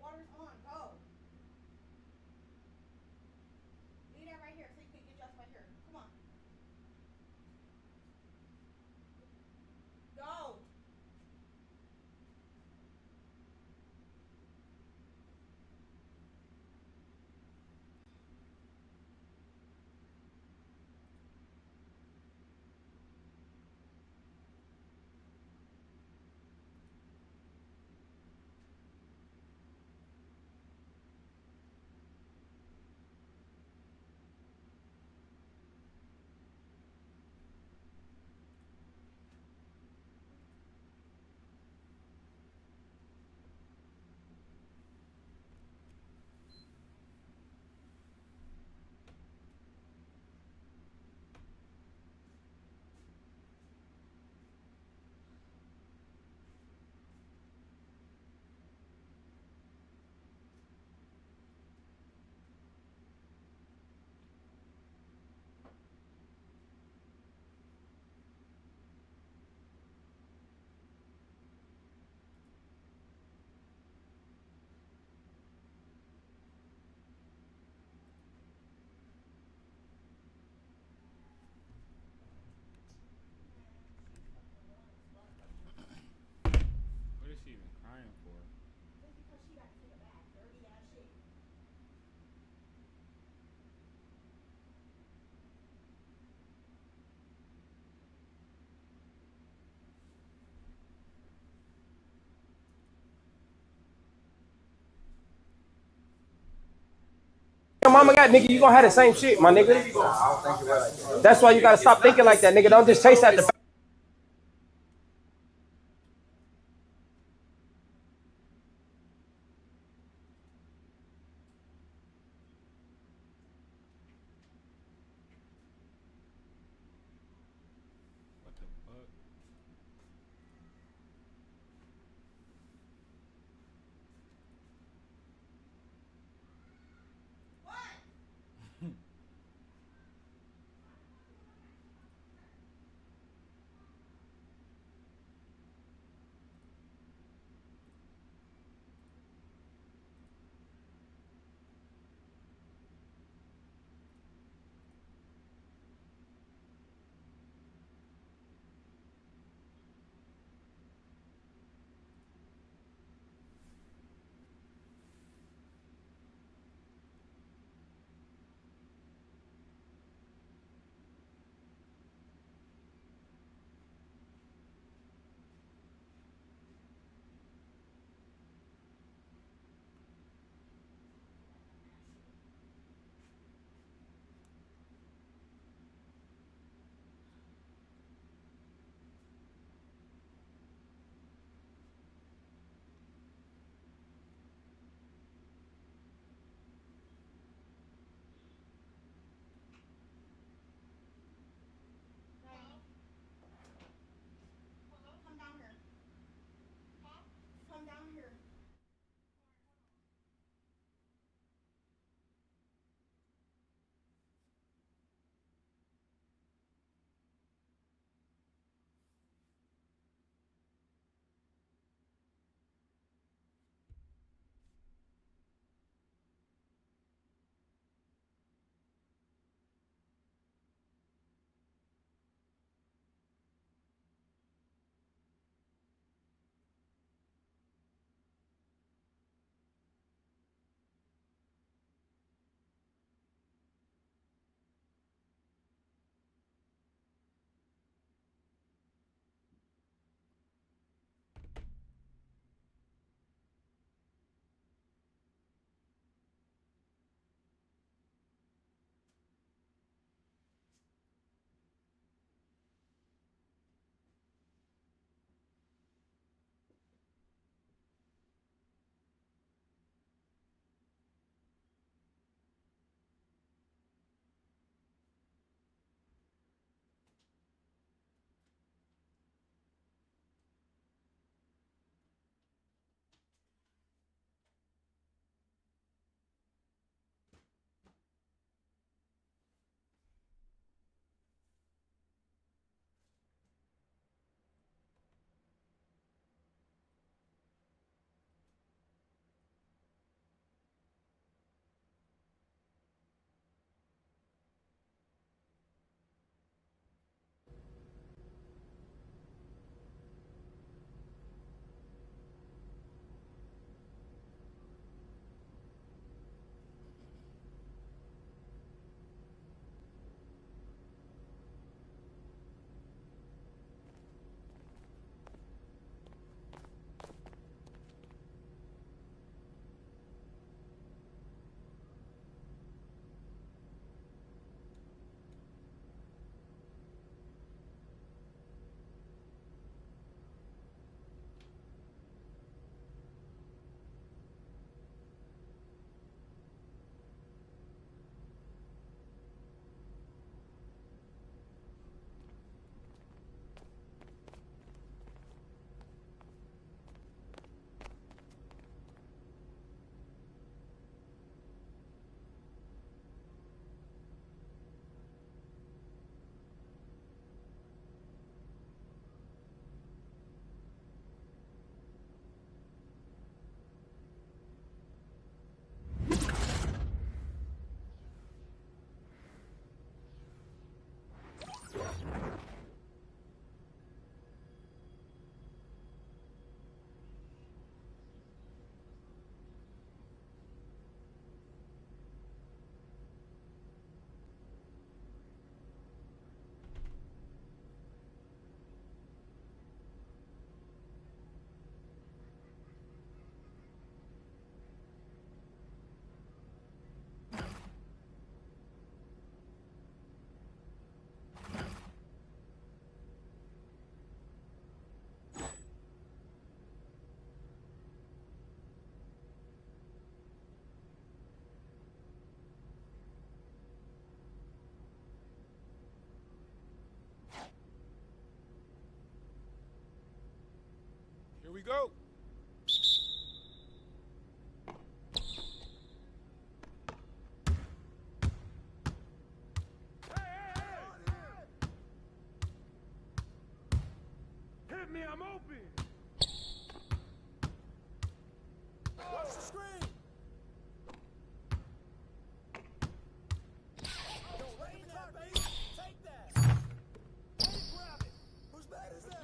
water's on. Go. Leave that right here so you can get dressed right here. Come on. Go. What is she even crying for? Just because she got to take a bath. Dirty ass shit. Your mama got, nigga, you gonna have the same shit, my nigga. That's why you gotta stop thinking like that, nigga. Don't just chase at the. What the fuck? we go. Hit me, I'm open. Watch the screen. Don't rain that, baby. Take that. Hey, grab it. Whose bad is that?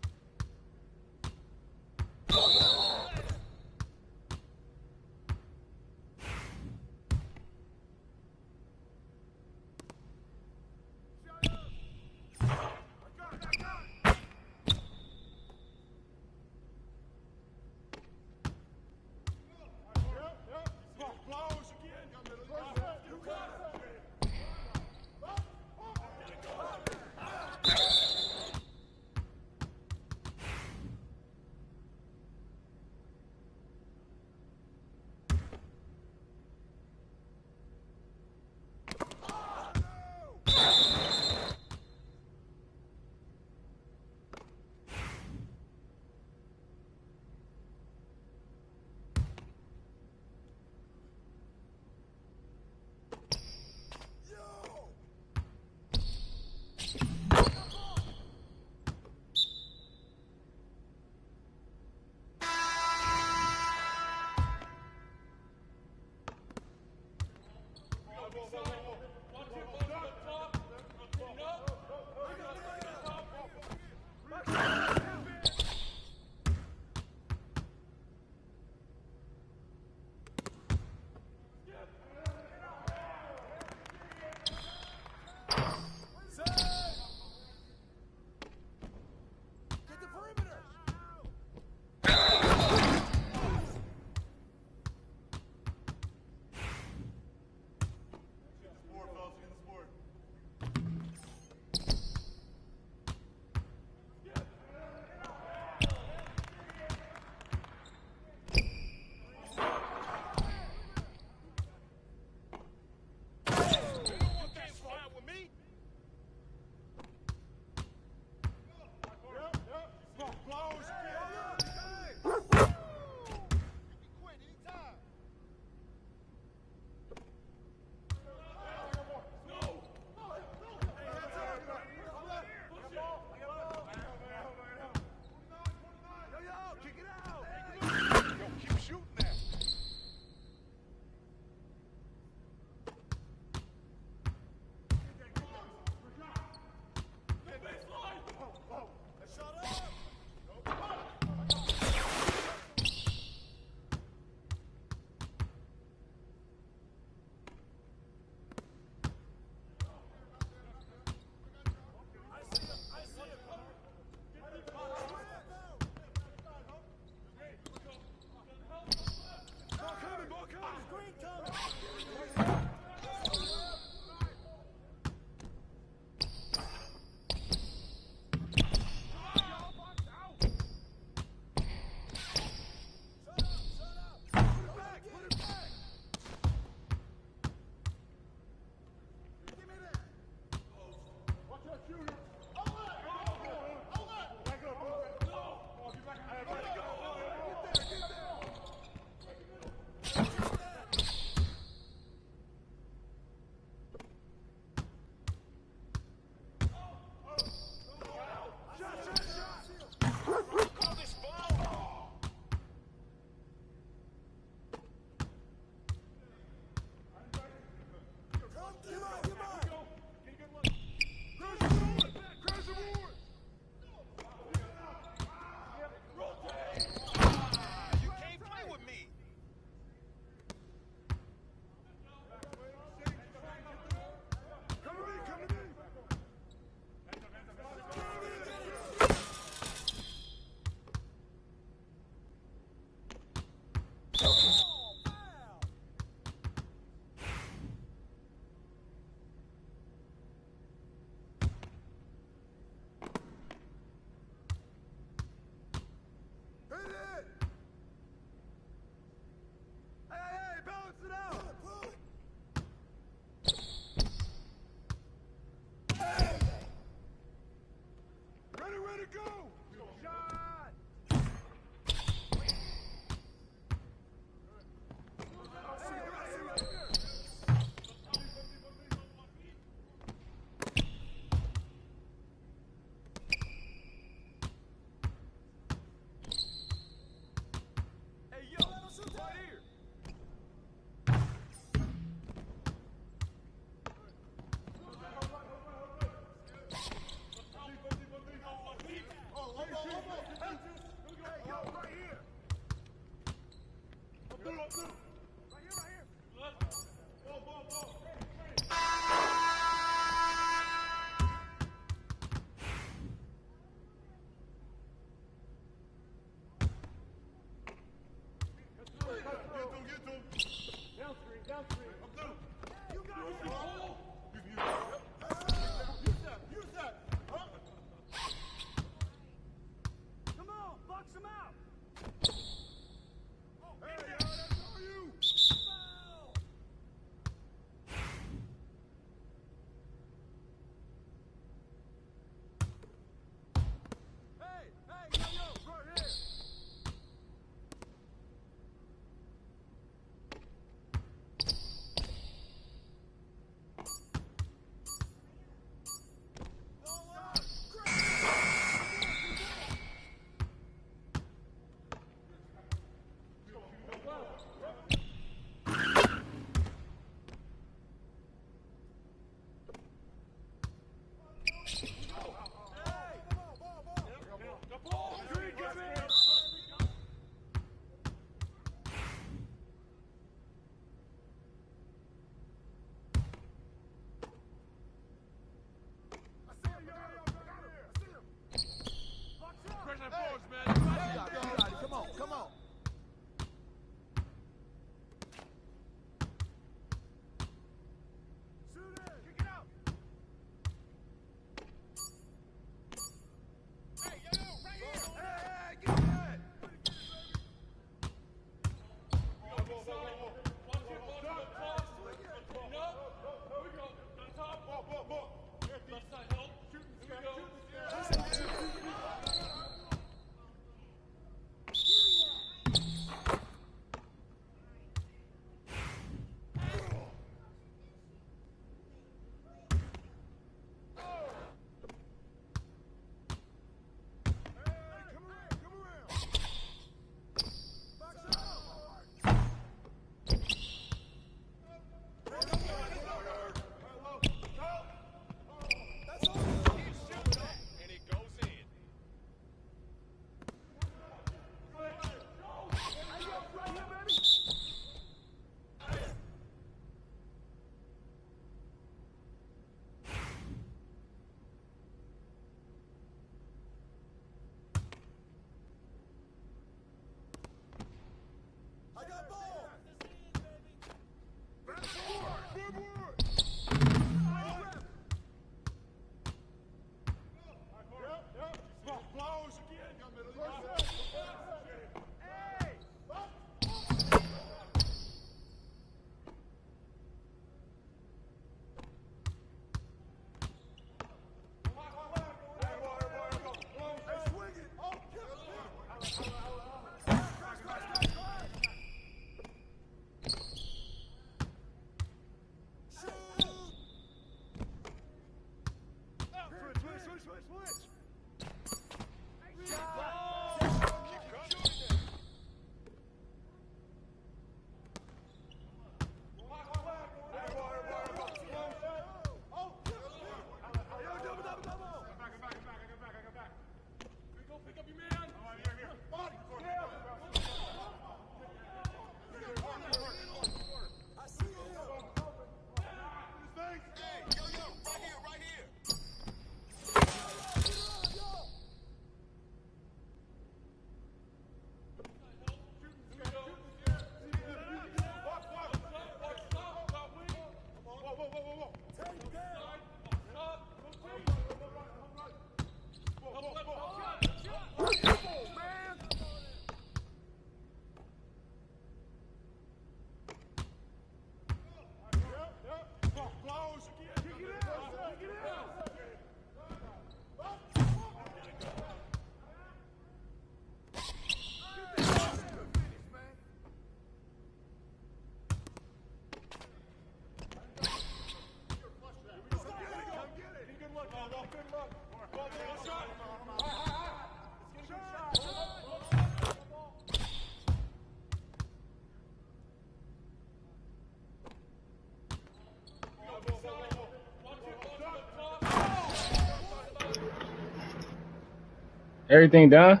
Everything done?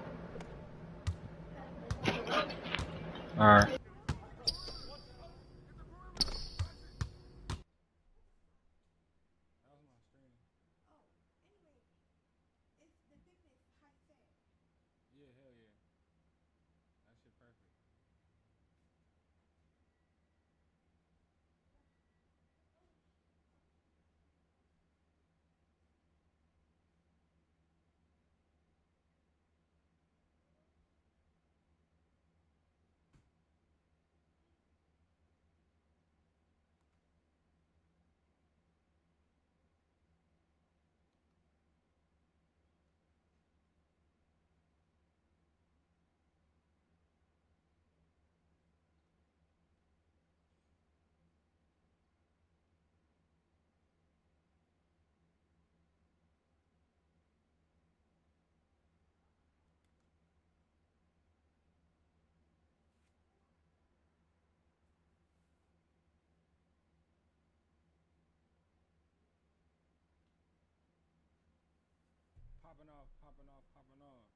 Alright. Yeah, hell yeah. That shit perfect. Popping off, popping off, popping off.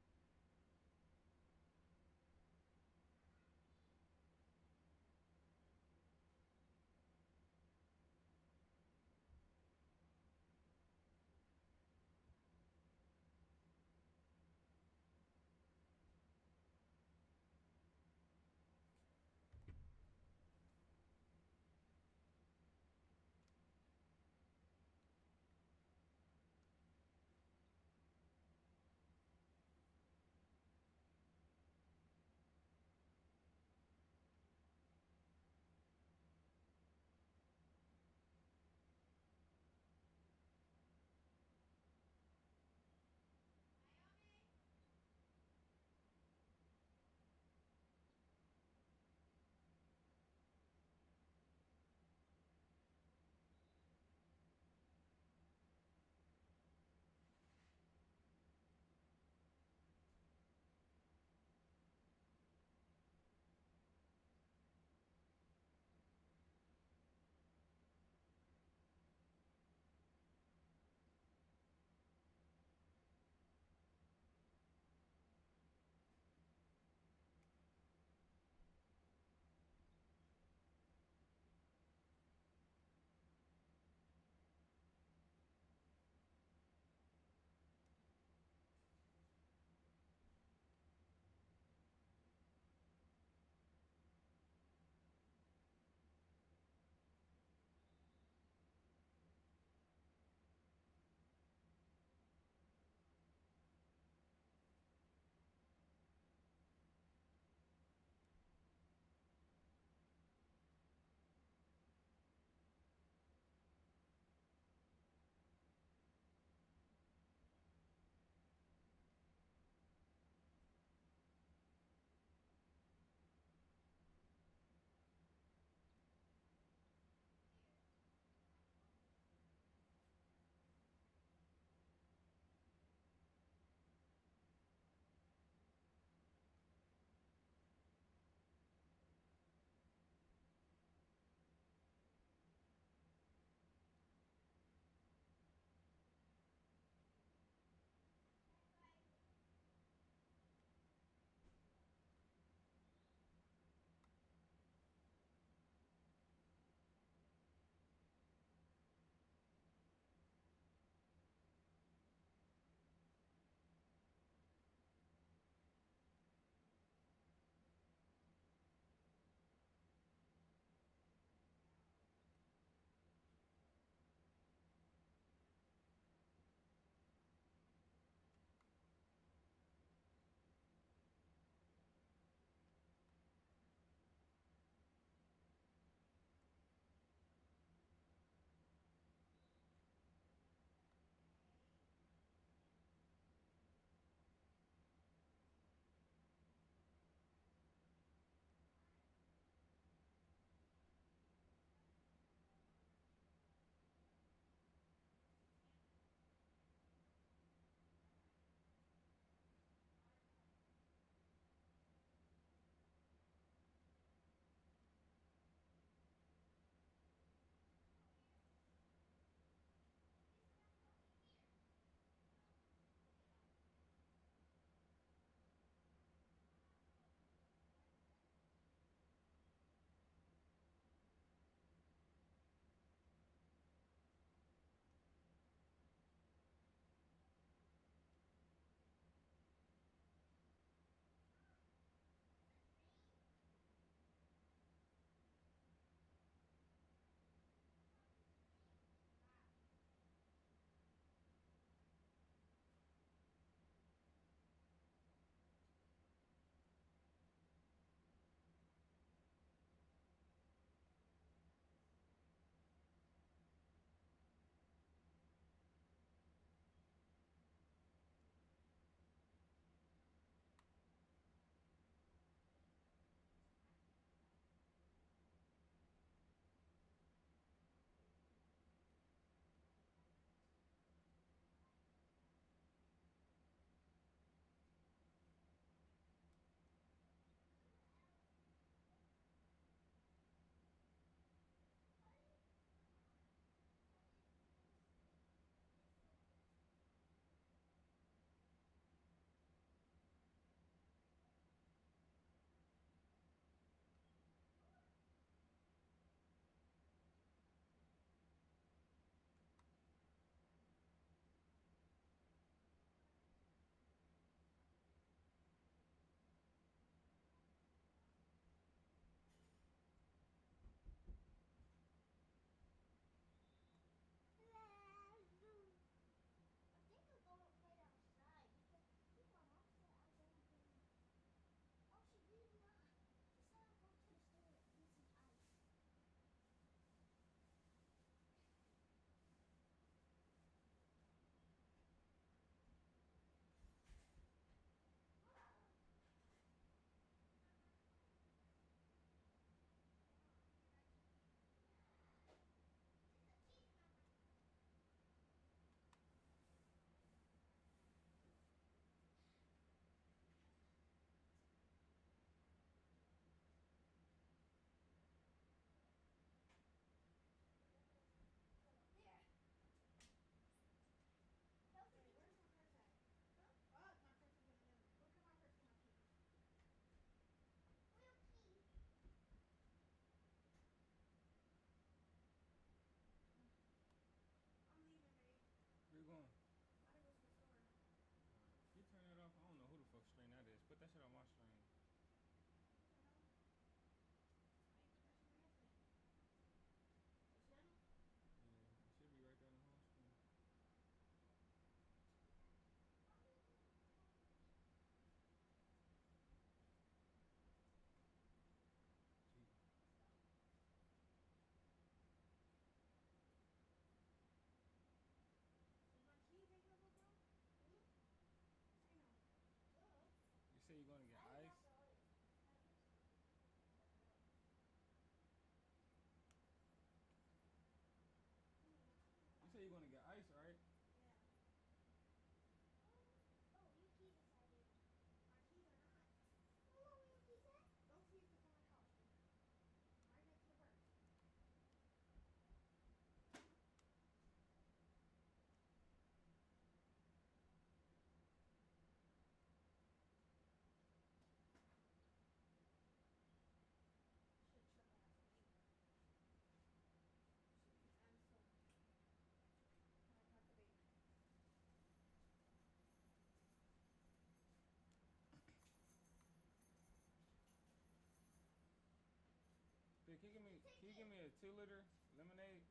give me a 2-liter lemonade?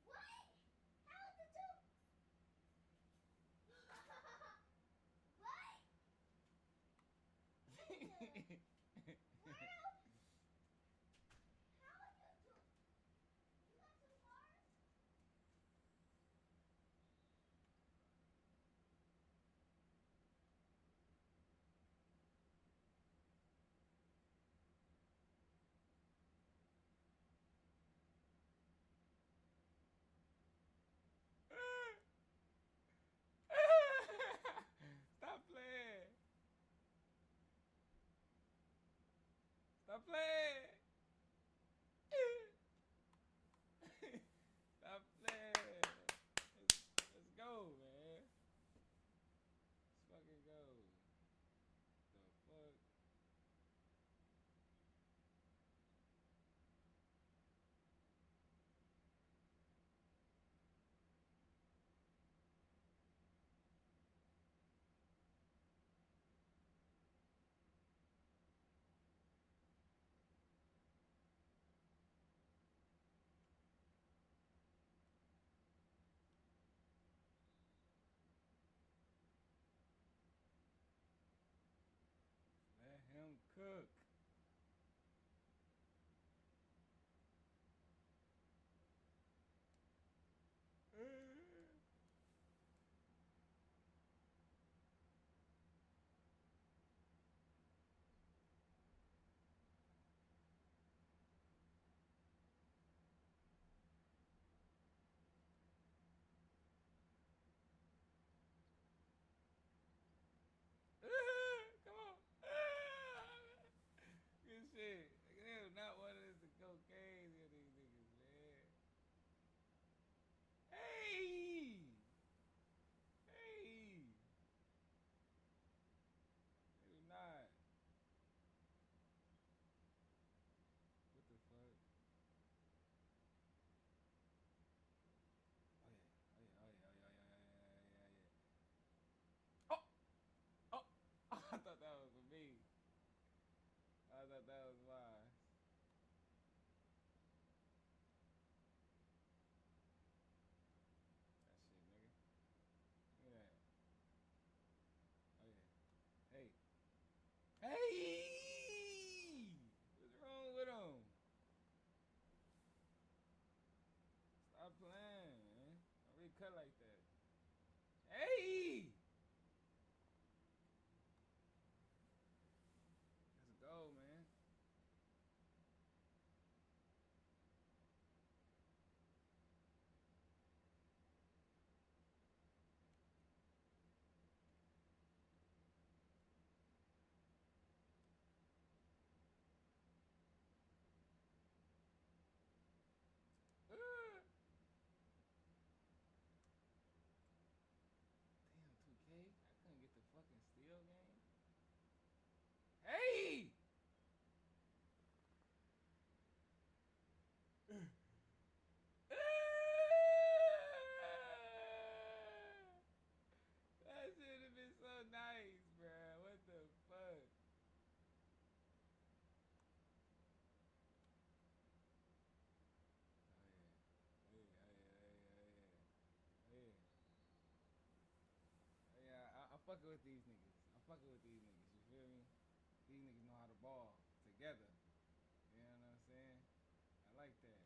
What? How is it two? What? What else? How are you two? You got two cars? Stop playing. Stop playing. Stop playing. Let's go, man. Let's fucking go. The fuck? Let him cook. Come on. Good shit. They do not want us to go crazy on these niggas, man. Hey! Hey! They do not. What the fuck? Oh yeah. Oh yeah. Oh yeah. Oh yeah. Oh yeah. Oh yeah. Oh yeah. Oh! Oh! I thought that was for me. I thought that was mine. That shit, nigga. Look at that. Oh yeah. Hey. Hey! What's wrong with him? Stop playing, man. Don't really cut like that. Hey! Let's go, man. Damn, 2K. I couldn't get the fucking steal game. Hey! That should have been so nice, bruh. What the fuck? Oh yeah. Oh yeah. Oh yeah. Oh yeah. Oh yeah. Oh yeah. I'm fucking with these niggas. I'm fucking with these niggas. You feel me? These niggas know how to ball together. You know what I'm saying? I like that.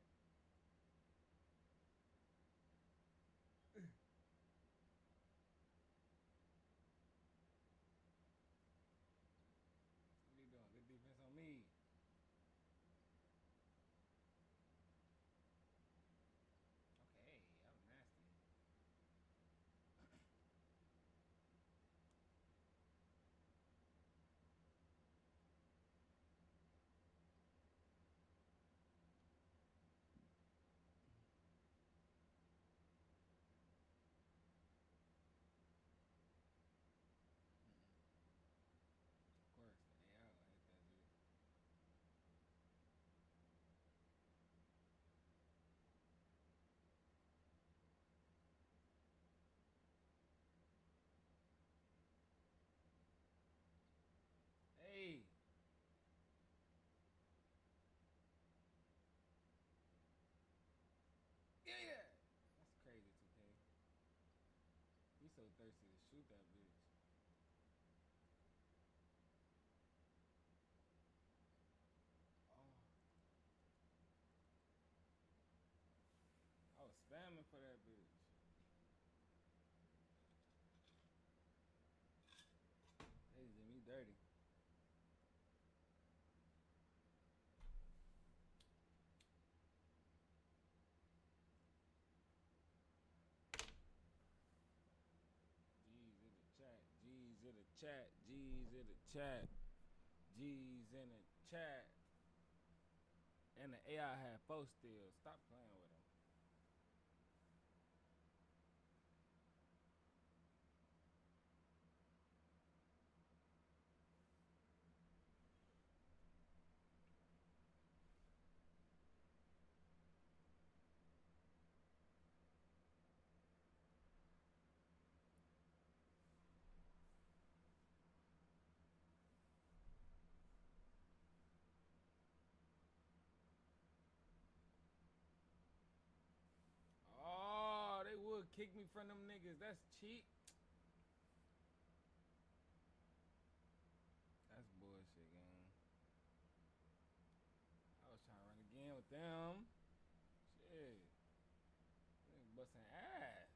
What he doing? Good defense on me. Okay, that was nasty. chat. G's in the chat. G's in the chat. And the AI had 4 still. Stop playing with him. Oh, they would kick me from them niggas. That's cheap. That's bullshit, gang. I was trying to run again with them. Shit. Niggas busting ass.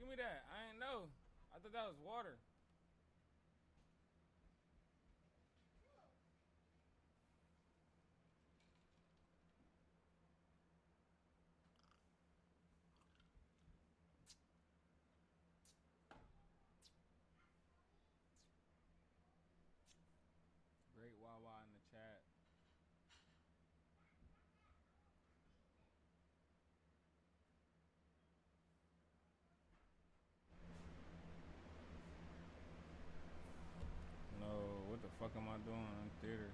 Give me that. I ain't know. I thought that was water. Great Wawa in the chat. No, what the fuck am I doing in theater?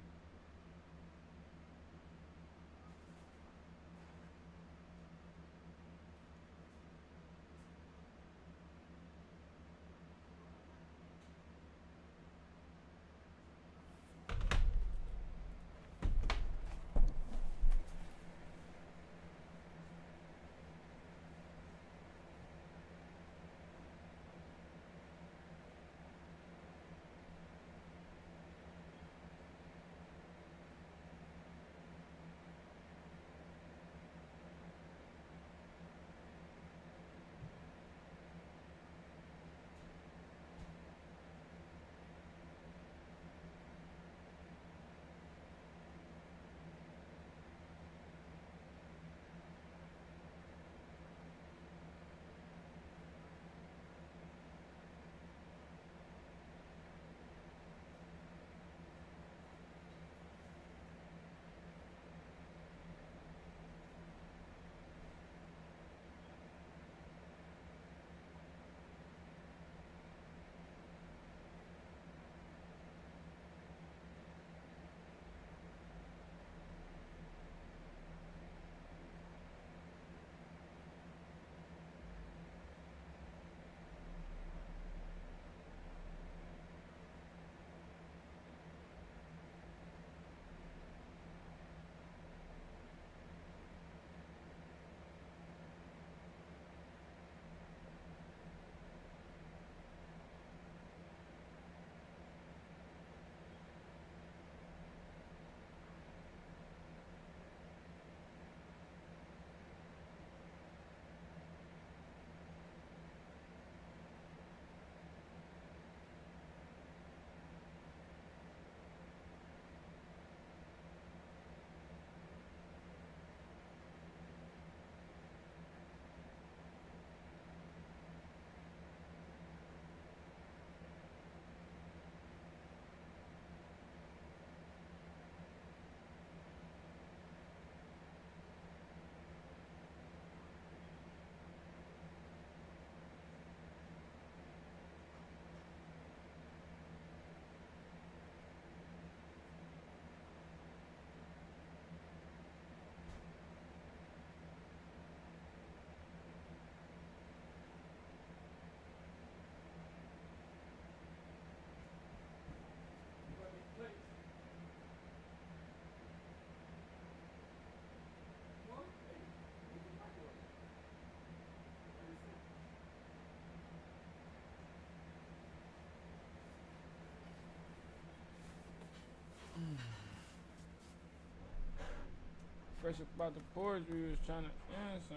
Fresh about the poetry was trying to answer.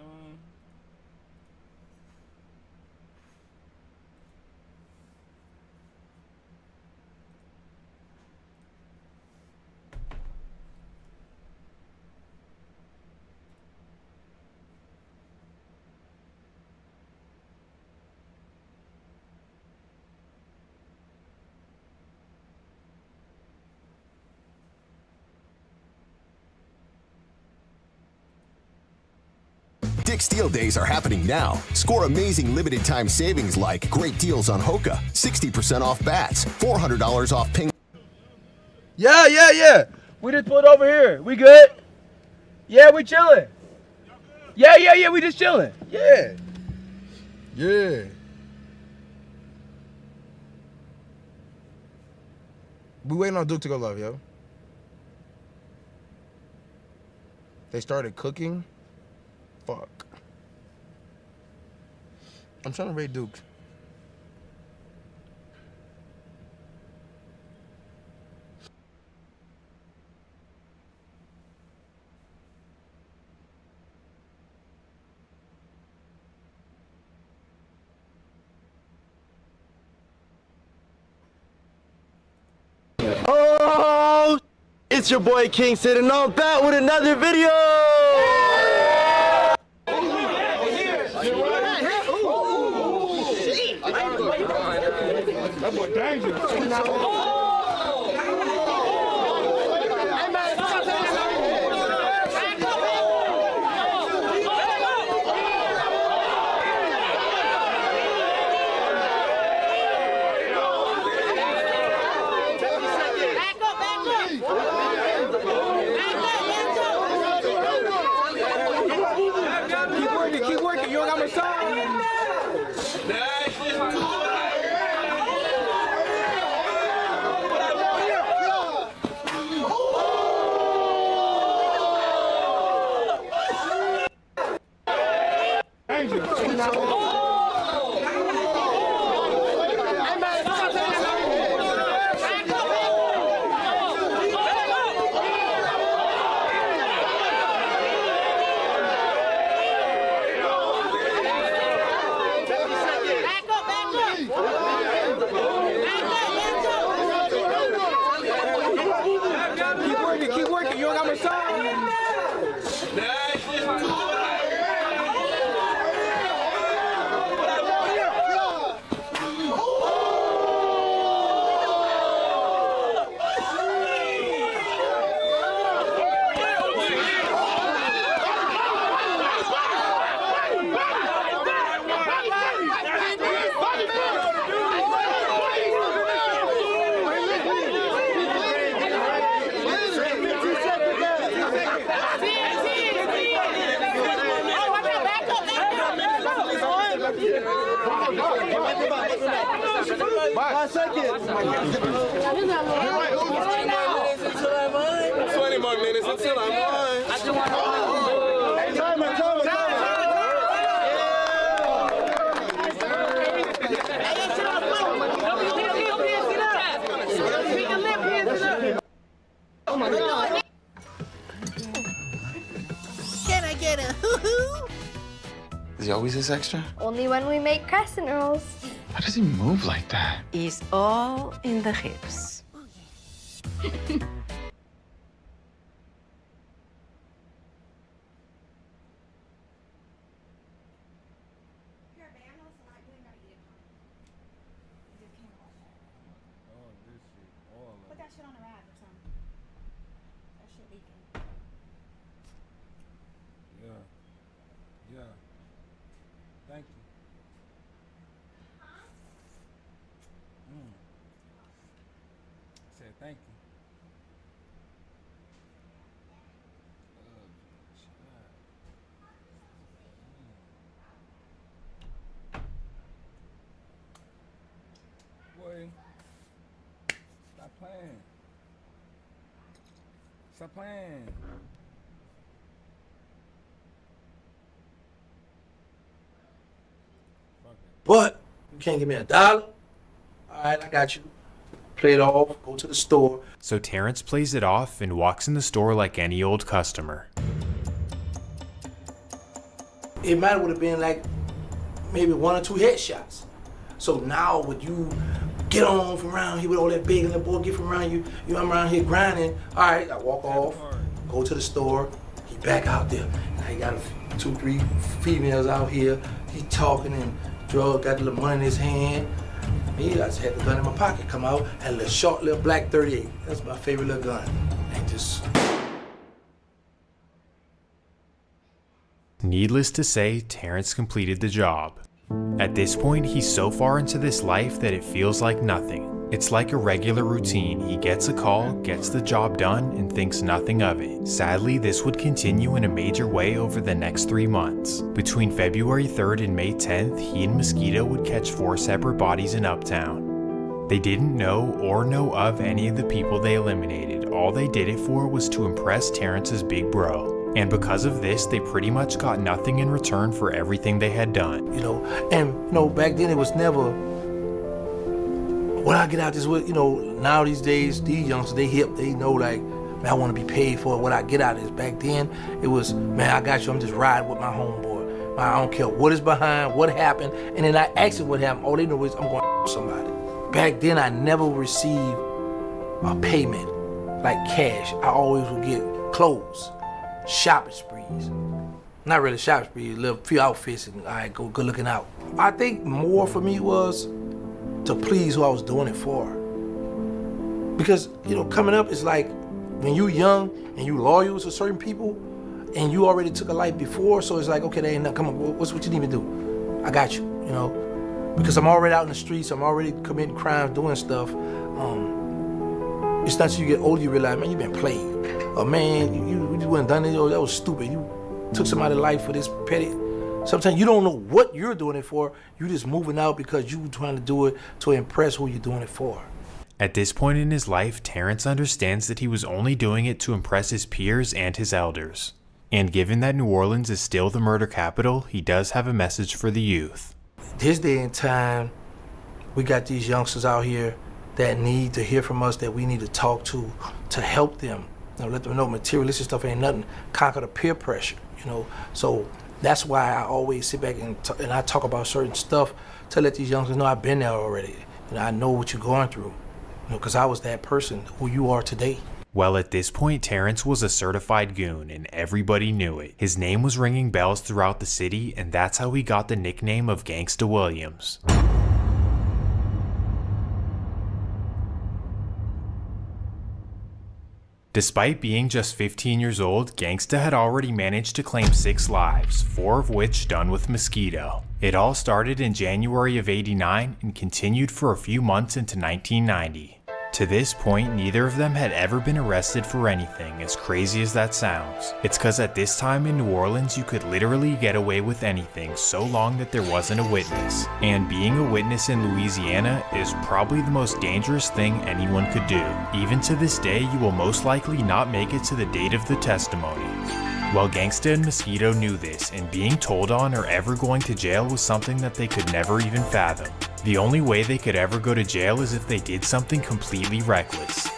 Dick Steal Days are happening now. Score amazing limited time savings like great deals on Hoka, 60% off bats, $400 off ping. Yeah. We just pulled over here. We good? Yeah, we chilling. Yeah. We just chilling. Yeah. We waiting on Duke to go live, yo. They started cooking. Fuck. I'm trying to rate Duke. Oh, it's your boy King Sid, and I'm back with another video. That boy dangerous. Keep working. You don't got much time. Keep working. You don't got much time. Five seconds. 20 more minutes until I'm on. Timer. Oh my God. Can I get a hoo-hoo? Is he always this extra? Only when we make crescent rolls. How does he move like that? It's all in the hips. Put that shit on the rag or something. That shit leaking. Yeah. Thank you. Said thank you. Boy, stop playing. Stop playing. But you can't give me $1. All right, I got you. Play it off, go to the store. So Terrence plays it off and walks in the store like any old customer. It might would have been like maybe 1 or 2 headshots. So now would you get on from around here with all that big and the boy get from around you, I'm around here grinding. All right, I walk off, go to the store, he back out there. Now he got 2, 3 females out here. He talking and drug, got a little money in his hand. Me, I just had the gun in my pocket, come out, had a little short little black 38. That's my favorite little gun. And just... Needless to say, Terrence completed the job. At this point, he's so far into this life that it feels like nothing. It's like a regular routine. He gets a call, gets the job done, and thinks nothing of it. Sadly, this would continue in a major way over the next 3 months. Between February 3rd and May 10th, he and Mosquito would catch 4 separate bodies in Uptown. They didn't know or know of any of the people they eliminated. All they did it for was to impress Terrence's big bro. And because of this, they pretty much got nothing in return for everything they had done. Back then it was never, when I get out this way, now these days, these youngsters, they hip, they know like, man, I want to be paid for what I get out of this. Back then, it was, man, I got you, I'm just riding with my homeboy. I don't care what is behind, what happened, and then I ask them what happened. All they know is I'm going to somebody. Back then, I never received payment, like cash. I always would get clothes, shopping sprees. Not really shopping sprees, little few outfits and all right, go good looking out. I think more for me was to please who I was doing it for. Because, coming up, it's like when you young and you loyal to certain people and you already took a life before, so it's like, okay, they ain't nothing, come on, what's what you need me to do? I got you, Because I'm already out in the streets, I'm already committing crimes, doing stuff. It's not until you get older you realize, man, you been played. Or man, you wasn't done it, that was stupid. You took somebody's life for this petty. Sometimes you don't know what you're doing it for, you just moving out because you trying to do it to impress who you're doing it for. At this point in his life, Terrence understands that he was only doing it to impress his peers and his elders. And given that New Orleans is still the murder capital, he does have a message for the youth. This day and time, we got these youngsters out here that need to hear from us, that we need to talk to help them. Let them know materialistic stuff ain't nothing. Conquer the peer pressure, So that's why I always sit back and I talk about certain stuff to let these youngsters know I've been there already. I know what you're going through, because I was that person who you are today. Well, at this point, Terrence was a certified goon, and everybody knew it. His name was ringing bells throughout the city, and that's how he got the nickname of Gangsta Williams. Despite being just 15 years old, Gangsta had already managed to claim 6 lives, 4 of which done with mosquito. It all started in January of '89 and continued for a few months into 1990. To this point, neither of them had ever been arrested for anything, as crazy as that sounds. It's cause at this time in New Orleans you could literally get away with anything so long that there wasn't a witness. And being a witness in Louisiana is probably the most dangerous thing anyone could do. Even to this day, you will most likely not make it to the date of the testimony. Well, Gangsta and Mosquito knew this, and being told on or ever going to jail was something that they could never even fathom. The only way they could ever go to jail is if they did something completely reckless.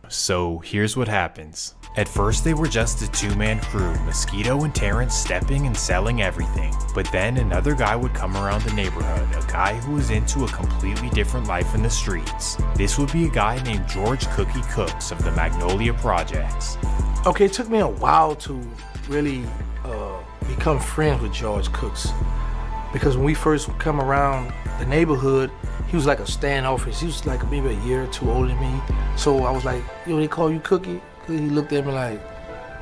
So here's what happens. At first they were just a 2-man crew, Mosquito and Terrence stepping and selling everything. But then another guy would come around the neighborhood, a guy who was into a completely different life in the streets. This would be a guy named George Cookie Cooks of the Magnolia Projects. Okay, it took me a while to really become friends with George Cooks. Because when we first come around the neighborhood, he was like a standoffish. He was like maybe a year or two older than me. So I was like, they call you Cookie? He looked at me like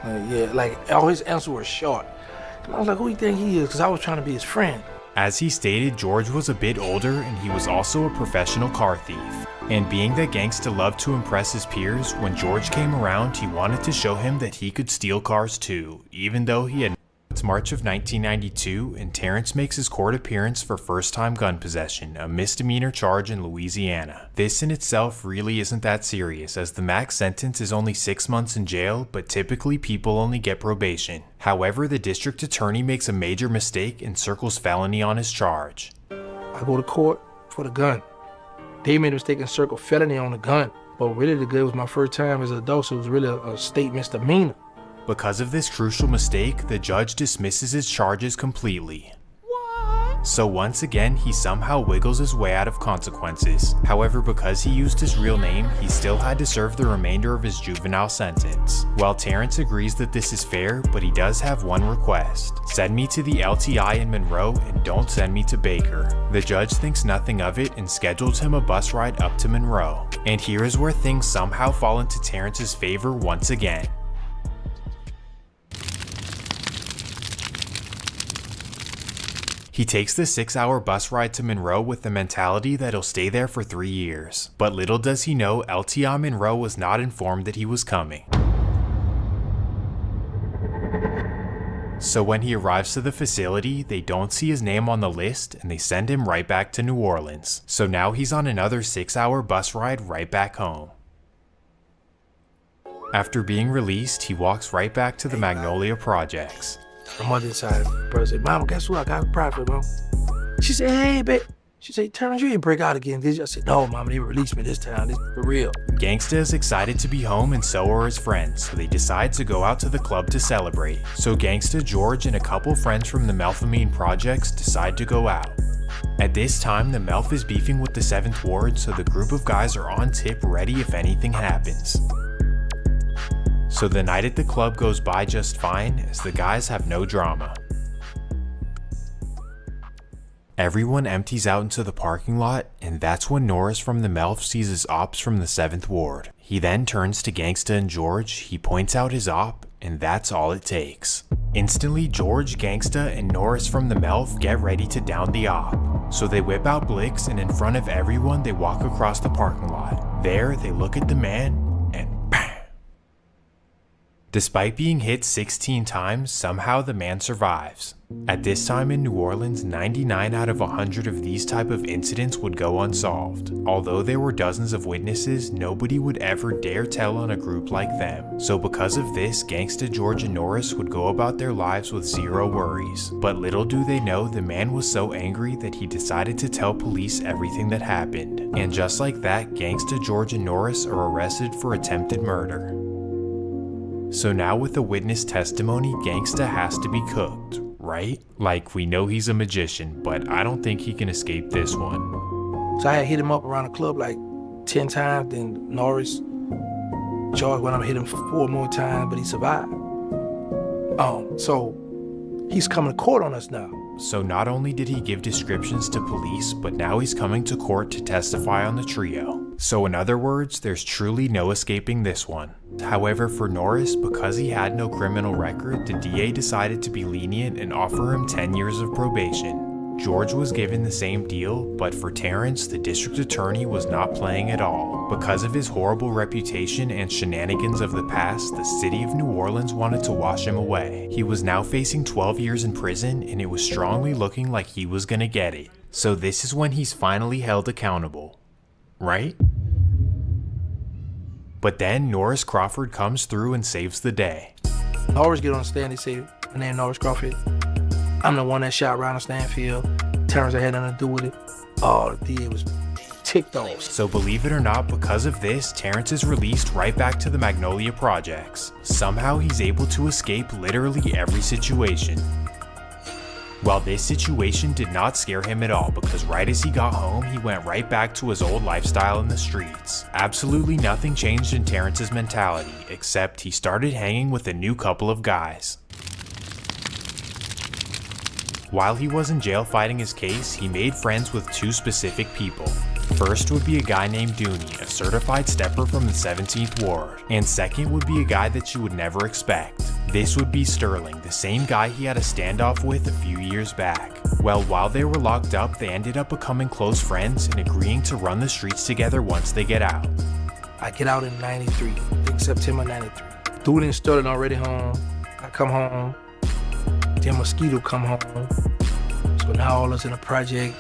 yeah, like all his answers were short. And I was like, who do you think he is? Because I was trying to be his friend. As he stated, George was a bit older and he was also a professional car thief. And being that Gangsta loved to impress his peers, when George came around, he wanted to show him that he could steal cars too, even though he had. It's March of 1992, and Terrence makes his court appearance for first-time gun possession, a misdemeanor charge in Louisiana. This in itself really isn't that serious, as the max sentence is only 6 months in jail, but typically people only get probation. However, the district attorney makes a major mistake and circles felony on his charge. I go to court for the gun. They made a mistake and circled felony on the gun, but really the gun was my first time as an adult, so it was really a state misdemeanor. Because of this crucial mistake, the judge dismisses his charges completely. What? So once again, he somehow wiggles his way out of consequences. However, because he used his real name, he still had to serve the remainder of his juvenile sentence. While Terrence agrees that this is fair, but he does have one request. Send me to the LTI in Monroe and don't send me to Baker. The judge thinks nothing of it and schedules him a bus ride up to Monroe. And here is where things somehow fall into Terrence's favor once again. He takes the 6-hour bus ride to Monroe with the mentality that he'll stay there for 3 years. But little does he know, LTI Monroe was not informed that he was coming. So when he arrives to the facility, they don't see his name on the list and they send him right back to New Orleans. So now he's on another 6-hour bus ride right back home. After being released, he walks right back to the Magnolia Projects. My mother side, brother said, Mama, guess what? I got a prize for you, Mom. She said, hey, babe. She said, Terrence, you didn't break out again, did you? I said, no, Mama, they released me this time. This is for real. Gangsta is excited to be home and so are his friends, so they decide to go out to the club to celebrate. So Gangsta, George, and a couple friends from the Melphamine Projects decide to go out. At this time, the Melf is beefing with the 7th Ward, so the group of guys are on tip ready if anything happens. So the night at the club goes by just fine, as the guys have no drama. Everyone empties out into the parking lot, and that's when Norris from the Melf sees his ops from the 7th Ward. He then turns to Gangsta and George, he points out his op, and that's all it takes. Instantly, George, Gangsta, and Norris from the Melf get ready to down the op. So they whip out Blix, and in front of everyone they walk across the parking lot. There, they look at the man, and bam! Despite being hit 16 times, somehow the man survives. At this time in New Orleans, 99 out of 100 of these type of incidents would go unsolved. Although there were dozens of witnesses, nobody would ever dare tell on a group like them. So because of this, Gangsta, George, and Norris would go about their lives with zero worries. But little do they know, the man was so angry that he decided to tell police everything that happened. And just like that, Gangsta, George, and Norris are arrested for attempted murder. So now with the witness testimony, Gangsta has to be cooked, right? Like, we know he's a magician, but I don't think he can escape this one. So I had hit him up around the club like 10 times, then Norris, George went up and hit him 4 more times, but he survived. So he's coming to court on us now. So not only did he give descriptions to police, but now he's coming to court to testify on the trio. So in other words, there's truly no escaping this one. However, for Norris, because he had no criminal record, the DA decided to be lenient and offer him 10 years of probation. George was given the same deal, but for Terrence, the district attorney was not playing at all. Because of his horrible reputation and shenanigans of the past, the city of New Orleans wanted to wash him away. He was now facing 12 years in prison, and it was strongly looking like he was gonna get it. So this is when he's finally held accountable. Right? But then Norris Crawford comes through and saves the day. Norris get on the stand, they say, my name Norris Crawford. I'm the one that shot Ronald Stanfield. Terrence had nothing to do with it. Oh, the DA was ticked off. So believe it or not, because of this, Terrence is released right back to the Magnolia Projects. Somehow he's able to escape literally every situation. Well, this situation did not scare him at all, because right as he got home, he went right back to his old lifestyle in the streets. Absolutely nothing changed in Terrence's mentality, except he started hanging with a new couple of guys. While he was in jail fighting his case, he made friends with 2 specific people. First would be a guy named Dooney, a certified stepper from the 17th Ward, and second would be a guy that you would never expect. This would be Sterling, the same guy he had a standoff with a few years back. Well, while they were locked up, they ended up becoming close friends and agreeing to run the streets together once they get out. I get out in 93, I think September 93. Dooney and Sterling already home. I come home, then Mosquito come home. So now all of us in the project,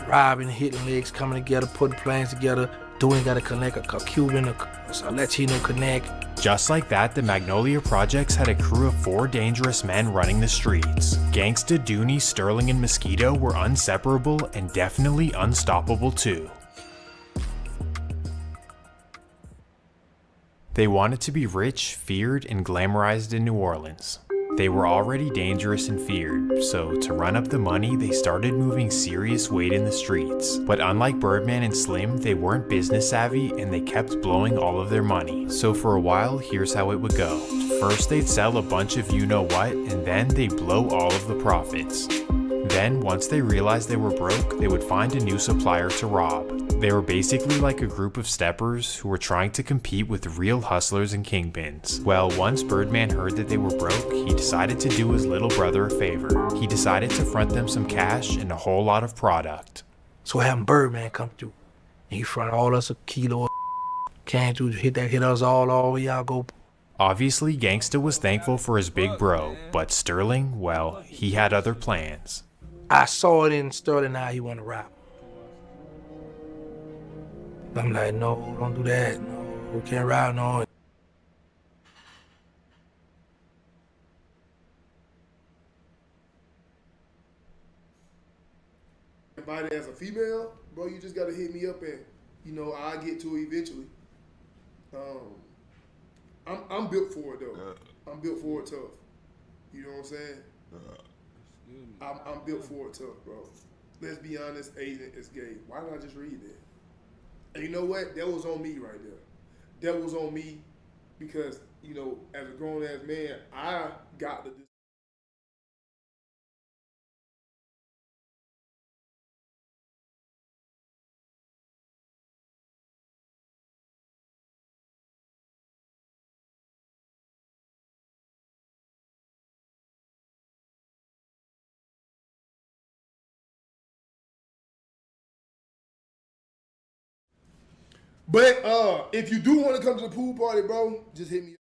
robbing, hitting legs, coming together, putting plans together. Dooney got to connect a Cuban, a Latino connect. Just like that, the Magnolia Projects had a crew of 4 dangerous men running the streets. Gangsta, Dooney, Sterling, and Mosquito were inseparable and definitely unstoppable too. They wanted to be rich, feared, and glamorized in New Orleans. They were already dangerous and feared, so to run up the money, they started moving serious weight in the streets. But unlike Birdman and Slim, they weren't business savvy and they kept blowing all of their money. So for a while, here's how it would go. First, they'd sell a bunch of you-know-what, and then they'd blow all of the profits. Then, once they realized they were broke, they would find a new supplier to rob. They were basically like a group of steppers who were trying to compete with real hustlers and kingpins. Well, once Birdman heard that they were broke, he decided to do his little brother a favor. He decided to front them some cash and a whole lot of product. So having Birdman come through, and he front all us a kilo of came through, hit us all y'all go. Obviously, Gangsta was thankful for his big bro, but Sterling, well, he had other plans. I saw it in Sterling now he wanted to rob. I'm like, no, don't do that. No, we can't rob, no. Invited as a female, bro, you just gotta hit me up and, you know, I'll get to it eventually. I'm built for it though. I'm built for it tough. You know what I'm saying? I'm built for it tough, bro. Let's be honest, Asian is gay. Why did I just read that? And you know what? That was on me right there. That was on me because, you know, as a grown-ass man, I got the... But if you do want to come to the pool party, bro, just hit me up.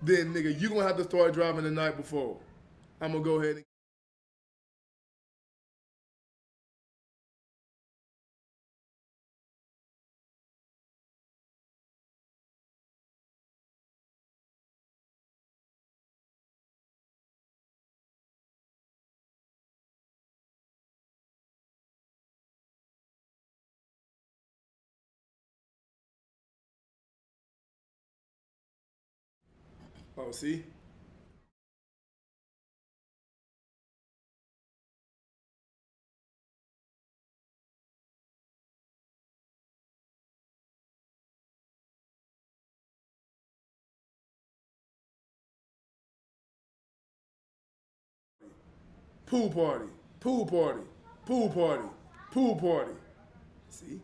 Then, nigga, you gonna have to start driving the night before. I'm gonna go ahead and... Oh, see? Pool party, pool party, pool party, pool party. See?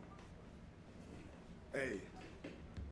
Hey.